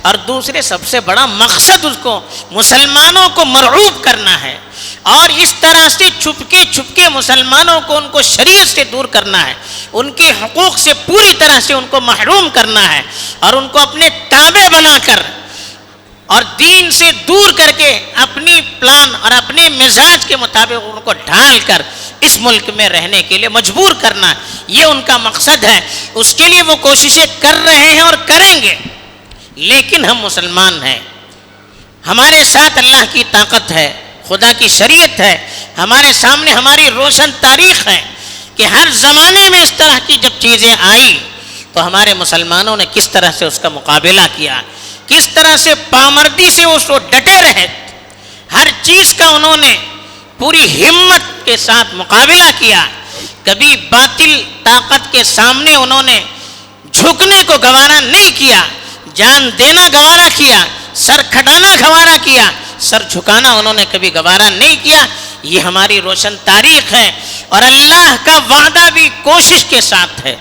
اور دوسرے سب سے بڑا مقصد اس کو مسلمانوں کو مرعوب کرنا ہے، اور اس طرح سے چھپکے مسلمانوں کو ان کو شریعت سے دور کرنا ہے، ان کے حقوق سے پوری طرح سے ان کو محروم کرنا ہے، اور ان کو اپنے تابع بنا کر اور دین سے دور کر کے اپنی پلان اور اپنے مزاج کے مطابق ان کو ڈھال کر اس ملک میں رہنے کے لیے مجبور کرنا، یہ ان کا مقصد ہے۔ اس کے لیے وہ کوششیں کر رہے ہیں اور کریں گے، لیکن ہم مسلمان ہیں، ہمارے ساتھ اللہ کی طاقت ہے، خدا کی شریعت ہے، ہمارے سامنے ہماری روشن تاریخ ہے کہ ہر زمانے میں اس طرح کی جب چیزیں آئی تو ہمارے مسلمانوں نے کس طرح سے اس کا مقابلہ کیا، کس طرح سے پامردی سے اس کو ڈٹے رہے، ہر چیز کا انہوں نے پوری ہمت کے ساتھ مقابلہ کیا، کبھی باطل طاقت کے سامنے انہوں نے جھکنے کو گوارا نہیں کیا، جان دینا گوارا کیا، سر کھٹانا گوارا کیا، سر جھکانا انہوں نے کبھی گوارا نہیں کیا۔ یہ ہماری روشن تاریخ ہے، اور اللہ کا وعدہ بھی کوشش کے ساتھ ہے۔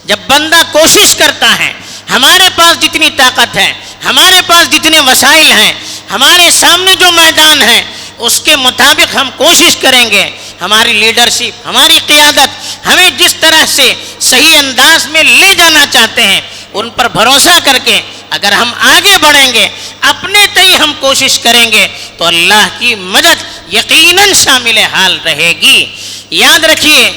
جب بندہ کوشش کرتا ہے، ہمارے پاس جتنی طاقت ہے، ہمارے پاس جتنے وسائل ہیں، ہمارے سامنے جو میدان ہے، اس کے مطابق ہم کوشش کریں گے۔ ہماری لیڈرشپ، ہماری قیادت ہمیں جس طرح سے صحیح انداز میں لے جانا چاہتے ہیں، ان پر بھروسہ کر کے اگر ہم آگے بڑھیں گے، اپنے تئیں ہم کوشش کریں گے، تو اللہ کی مدد یقیناً شامل حال رہے گی۔ یاد رکھیے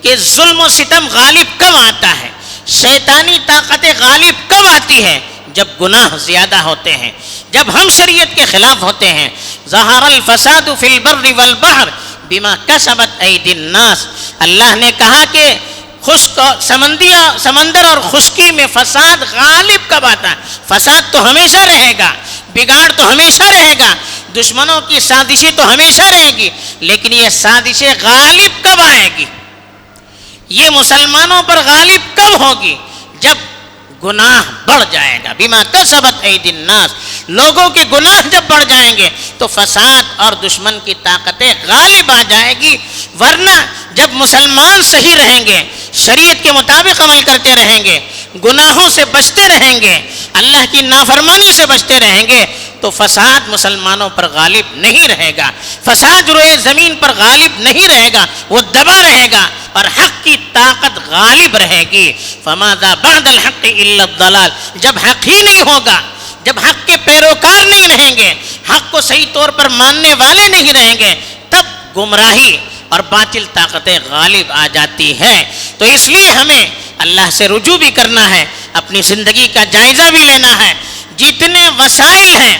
کہ ظلم و ستم غالب کب آتا ہے، شیطانی طاقتیں غالب کب آتی ہیں؟ جب گناہ زیادہ ہوتے ہیں، جب ہم شریعت کے خلاف ہوتے ہیں۔ ظہر الفساد فی البر والبحر بما کسبت ایدی الناس، اللہ نے کہا کہ خشک سمندر اور خشکی میں فساد غالب کب آتا ہے؟ فساد تو ہمیشہ رہے گا، بگاڑ تو ہمیشہ رہے گا، دشمنوں کی سازشیں تو ہمیشہ رہے گی، لیکن یہ سازشیں غالب کب آئے گی؟ یہ مسلمانوں پر غالب کب ہوگی؟ جب گناہ بڑھ جائے گا۔ بما کسبت ایدی الناس، لوگوں کے گناہ جب بڑھ جائیں گے تو فساد اور دشمن کی طاقتیں غالب آ جائے گی۔ ورنہ جب مسلمان صحیح رہیں گے، شریعت کے مطابق عمل کرتے رہیں گے، گناہوں سے بچتے رہیں گے، اللہ کی نافرمانی سے بچتے رہیں گے، تو فساد مسلمانوں پر غالب نہیں رہے گا، فساد روئے زمین پر غالب نہیں رہے گا، وہ دبا رہے گا، اور حق کی طاقت غالب رہے گی۔ فماذا بعد الحق الا الضلال، جب حق ہی نہیں ہوگا، جب حق کے پیروکار نہیں رہیں گے، حق کو صحیح طور پر ماننے والے نہیں رہیں گے، تب گمراہی اور باطل طاقتیں غالب آ جاتی ہیں۔ تو اس لیے ہمیں اللہ سے رجوع بھی کرنا ہے، اپنی زندگی کا جائزہ بھی لینا ہے، جتنے وسائل ہیں،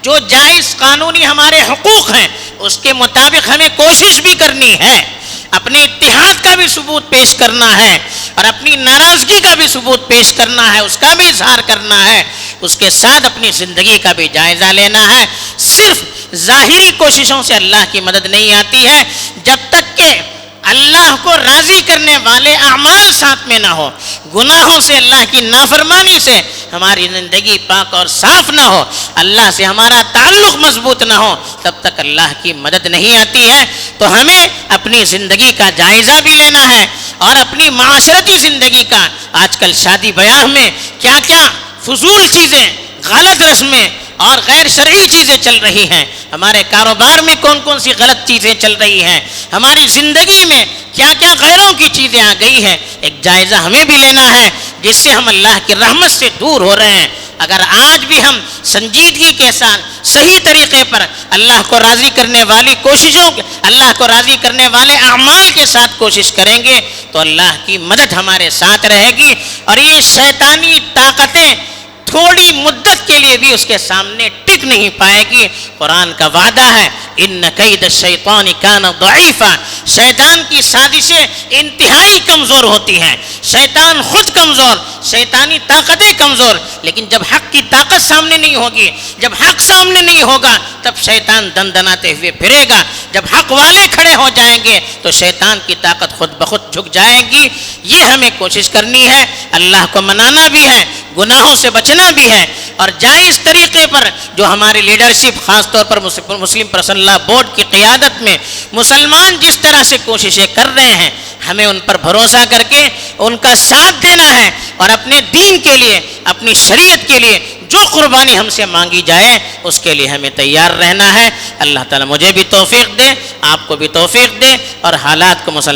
جو جائز قانونی ہمارے حقوق ہیں، اس کے مطابق ہمیں کوشش بھی کرنی ہے، اپنے اتحاد کا بھی ثبوت پیش کرنا ہے، اور اپنی ناراضگی کا بھی ثبوت پیش کرنا ہے، اس کا بھی اظہار کرنا ہے، اس کے ساتھ اپنی زندگی کا بھی جائزہ لینا ہے۔ صرف ظاہری کوششوں سے اللہ کی مدد نہیں آتی ہے، جب تک کہ اللہ کو راضی کرنے والے اعمال ساتھ میں نہ ہو، گناہوں سے، اللہ کی نافرمانی سے ہماری زندگی پاک اور صاف نہ ہو، اللہ سے ہمارا تعلق مضبوط نہ ہو، تب تک اللہ کی مدد نہیں آتی ہے۔ تو ہمیں اپنی زندگی کا جائزہ بھی لینا ہے، اور اپنی معاشرتی زندگی کا، آج کل شادی بیاہ میں کیا کیا فضول چیزیں، غلط رسمیں اور غیر شرعی چیزیں چل رہی ہیں، ہمارے کاروبار میں کون کون سی غلط چیزیں چل رہی ہیں، ہماری زندگی میں کیا کیا غیروں کی چیزیں آ گئی ہیں، ایک جائزہ ہمیں بھی لینا ہے، جس سے ہم اللہ کی رحمت سے دور ہو رہے ہیں۔ اگر آج بھی ہم سنجیدگی کے ساتھ صحیح طریقے پر اللہ کو راضی کرنے والی کوششوں، اللہ کو راضی کرنے والے اعمال کے ساتھ کوشش کریں گے، تو اللہ کی مدد ہمارے ساتھ رہے گی، اور یہ شیطانی طاقتیں تھوڑی مدت کے لیے بھی اس کے سامنے ٹک نہیں پائے گی۔ قرآن کا وعدہ ہے، ان کید الشیطان کان ضعیفا، شیطان کی سازشیں انتہائی کمزور ہوتی ہیں، شیطان خود کمزور، شیطانی طاقتیں کمزور، لیکن جب حق کی طاقت سامنے نہیں ہوگی، جب حق سامنے نہیں ہوگا، تب شیطان دندناتے ہوئے پھرے گا۔ جب حق والے کھڑے ہو جائیں گے تو شیطان کی طاقت خود بخود جھک جائے گی۔ یہ ہمیں کوشش کرنی ہے، اللہ کو منانا بھی ہے، گناہوں سے بچنا بھی ہے، اور جائز طریقے پر جو ہماری لیڈرشپ، خاص طور پر مسلم پرسنل لا بورڈ کی قیادت میں مسلمان جس طرح سے کوششیں کر رہے ہیں، ہمیں ان پر بھروسہ کر کے ان کا ساتھ دینا ہے، اور اپنے دین کے لیے، اپنی شریعت کے لیے جو قربانی ہم سے مانگی جائے اس کے لیے ہمیں تیار رہنا ہے۔ اللہ تعالیٰ مجھے بھی توفیق دے، آپ کو بھی توفیق دے، اور حالات کو مسلمان